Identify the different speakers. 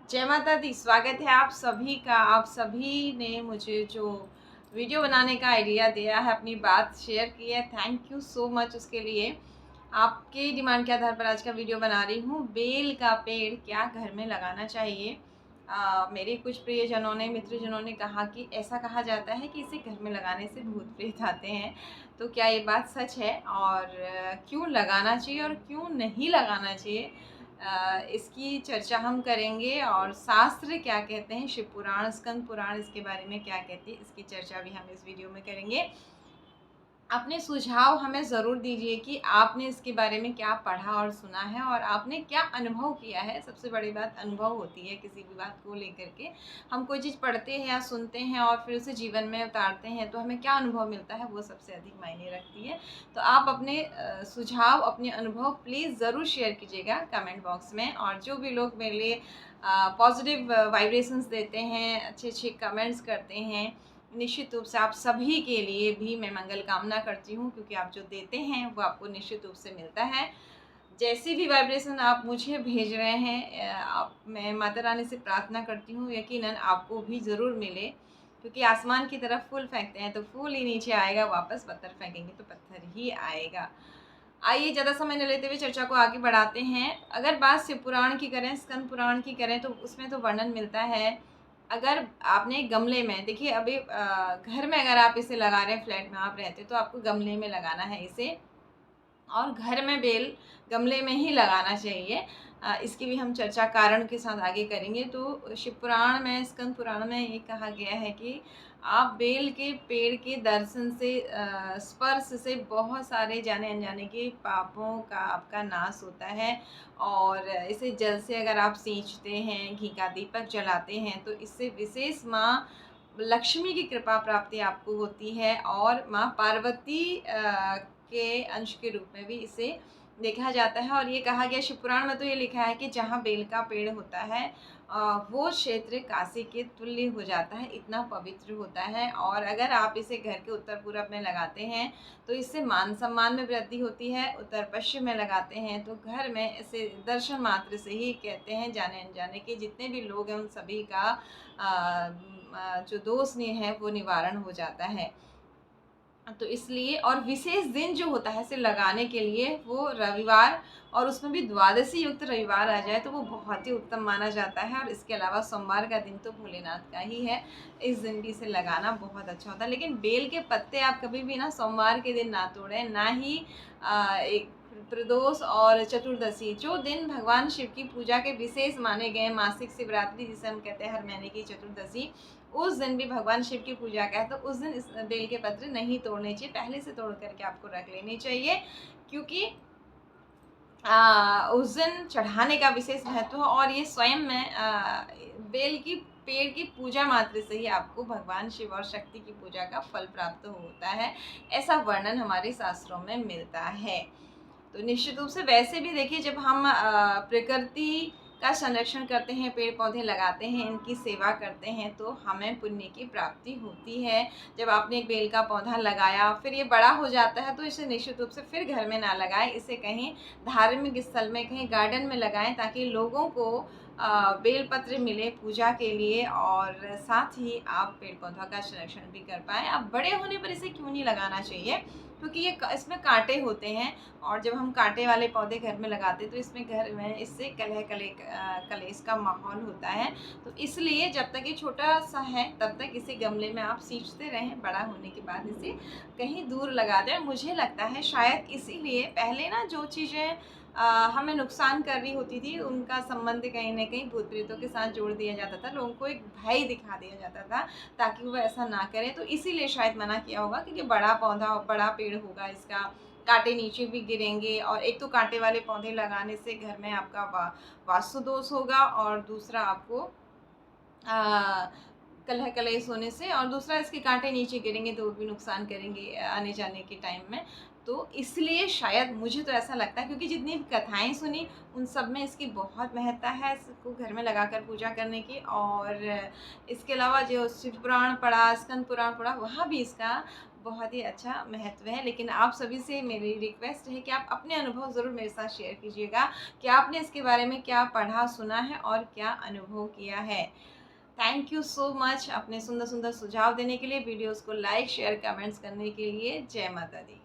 Speaker 1: जय माता दी। स्वागत है आप सभी का। आप सभी ने मुझे जो वीडियो बनाने का आइडिया दिया है, अपनी बात शेयर की है, थैंक यू सो मच उसके लिए। आपके डिमांड के आधार पर आज का वीडियो बना रही हूँ। बेल का पेड़ क्या घर में लगाना चाहिए। मेरे कुछ प्रियजनों ने, मित्रजनों ने कहा कि ऐसा कहा जाता है कि इसे घर में लगाने से भूत प्रेत आते हैं। तो क्या ये बात सच है, और क्यों लगाना चाहिए और क्यों नहीं लगाना चाहिए, इसकी चर्चा हम करेंगे। और शास्त्र क्या कहते हैं, शिव पुराण, स्कंद पुराण इसके बारे में क्या कहती है, इसकी चर्चा भी हम इस वीडियो में करेंगे। अपने सुझाव हमें ज़रूर दीजिए कि आपने इसके बारे में क्या पढ़ा और सुना है, और आपने क्या अनुभव किया है। सबसे बड़ी बात अनुभव होती है किसी भी बात को लेकर के। हम कोई चीज़ पढ़ते हैं या सुनते हैं और फिर उसे जीवन में उतारते हैं तो हमें क्या अनुभव मिलता है, वो सबसे अधिक मायने रखती है। तो आप अपने सुझाव, अपने अनुभव प्लीज़ ज़रूर शेयर कीजिएगा कमेंट बॉक्स में। और जो भी लोग मेरे लिए पॉजिटिव वाइब्रेशंस देते हैं, अच्छे अच्छे कमेंट्स करते हैं, निश्चित रूप से आप सभी के लिए भी मैं मंगल कामना करती हूँ, क्योंकि आप जो देते हैं वो आपको निश्चित रूप से मिलता है। जैसी भी वाइब्रेशन आप मुझे भेज रहे हैं, मैं माता रानी से प्रार्थना करती हूँ यकीनन आपको भी ज़रूर मिले, क्योंकि आसमान की तरफ फूल फेंकते हैं तो फूल ही नीचे आएगा वापस, पत्थर फेंकेंगे तो पत्थर ही आएगा। आइए ज़्यादा समय न लेते हुए चर्चा को आगे बढ़ाते हैं। अगर बात शिव पुराण की करें, स्कंद पुराण की करें, तो उसमें तो वर्णन मिलता है। अगर आपने गमले में, देखिए अभी घर में अगर आप इसे लगा रहे हैं, फ्लैट में आप रहते हो तो आपको गमले में लगाना है इसे, और घर में बेल गमले में ही लगाना चाहिए। इसकी भी हम चर्चा कारण के साथ आगे करेंगे। तो शिव पुराण में, स्कंद पुराण में ये कहा गया है कि आप बेल के पेड़ के दर्शन से, स्पर्श से बहुत सारे जाने अनजाने के पापों का आपका नाश होता है। और इसे जल से अगर आप सींचते हैं, घी का दीपक जलाते हैं, तो इससे विशेष माँ लक्ष्मी की कृपा प्राप्ति आपको होती है। और माँ पार्वती के अंश के रूप में भी इसे देखा जाता है। और ये कहा गया शिव पुराण में, तो ये लिखा है कि जहाँ बेल का पेड़ होता है वो क्षेत्र काशी के तुल्य हो जाता है, इतना पवित्र होता है। और अगर आप इसे घर के उत्तर पूरब में लगाते हैं तो इससे मान सम्मान में वृद्धि होती है। उत्तर पश्चिम में लगाते हैं तो घर में ऐसे दर्शन मात्र से ही, कहते हैं जाने अनजाने के जितने भी लोग हैं उन सभी का जो दोष नहीं है वो निवारण हो जाता है। तो इसलिए, और विशेष दिन जो होता है इसे लगाने के लिए, वो रविवार, और उसमें भी द्वादशी युक्त रविवार आ जाए तो वो बहुत ही उत्तम माना जाता है। और इसके अलावा सोमवार का दिन तो भोलेनाथ का ही है, इस दिन भी इसे लगाना बहुत अच्छा होता है। लेकिन बेल के पत्ते आप कभी भी ना सोमवार के दिन ना तोड़ें, ना ही एक प्रदोष और चतुर्दशी, जो दिन भगवान शिव की पूजा के विशेष माने गए, मासिक शिवरात्रि जिसे हम कहते हैं, हर महीने की चतुर्दशी, उस दिन भी भगवान शिव की पूजा का है, तो उस दिन इस बेल के पत्र नहीं तोड़ने चाहिए, पहले से तोड़ करके आपको रख लेनी चाहिए। क्योंकि उस दिन चढ़ाने का विशेष महत्व है। और ये स्वयं में बेल की पेड़ की पूजा मात्र से ही आपको भगवान शिव और शक्ति की पूजा का फल प्राप्त होता है, ऐसा वर्णन हमारे शास्त्रों में मिलता है। तो निश्चित रूप से वैसे भी देखिए, जब हम प्रकृति का संरक्षण करते हैं, पेड़ पौधे लगाते हैं, इनकी सेवा करते हैं, तो हमें पुण्य की प्राप्ति होती है। जब आपने एक बेल का पौधा लगाया, फिर ये बड़ा हो जाता है, तो इसे निश्चित रूप से फिर घर में ना लगाएं, इसे कहीं धार्मिक स्थल में, कहीं गार्डन में लगाएं, ताकि लोगों को बेल पत्र मिले पूजा के लिए, और साथ ही आप पेड़ पौधा का संरक्षण भी कर पाएँ। अब बड़े होने पर इसे क्यों नहीं लगाना चाहिए, क्योंकि ये इसमें कांटे होते हैं, और जब हम कांटे वाले पौधे घर में लगाते हैं तो इसमें घर में इससे कलेश का माहौल होता है। तो इसलिए जब तक ये छोटा सा है तब तक इसे गमले में आप सींचते रहें, बड़ा होने के बाद इसे कहीं दूर लगा दें। मुझे लगता है शायद इसीलिए पहले ना जो चीज़ें हमें नुकसान कर रही होती थी, उनका संबंध कहीं न कहीं भूत प्रेतों के साथ जोड़ दिया जाता था, लोगों को एक भय दिखा दिया जाता था ताकि वो ऐसा ना करें। तो इसीलिए शायद मना किया होगा, क्योंकि बड़ा पौधा, बड़ा पेड़ होगा, इसका कांटे नीचे भी गिरेंगे। और एक तो कांटे वाले पौधे लगाने से घर में आपका वास्तु दोष होगा, और दूसरा आपको कलह कलेश होने से, और दूसरा इसके कांटे नीचे गिरेंगे तो वो भी नुकसान करेंगे आने जाने के टाइम में। तो इसलिए शायद, मुझे तो ऐसा लगता है, क्योंकि जितनी कथाएं सुनी उन सब में इसकी बहुत महत्ता है, इसको घर में लगाकर पूजा करने की। और इसके अलावा जो शिव पुराण पढ़ा, स्कंद पुराण पढ़ा, वहाँ भी इसका बहुत ही अच्छा महत्व है। लेकिन आप सभी से मेरी रिक्वेस्ट है कि आप अपने अनुभव ज़रूर मेरे साथ शेयर कीजिएगा कि आपने इसके बारे में क्या पढ़ा, सुना है और क्या अनुभव किया है। थैंक यू सो मच अपने सुंदर सुंदर सुझाव देने के लिए, वीडियोज़ को लाइक, शेयर, कमेंट्स करने के लिए। जय माता दी।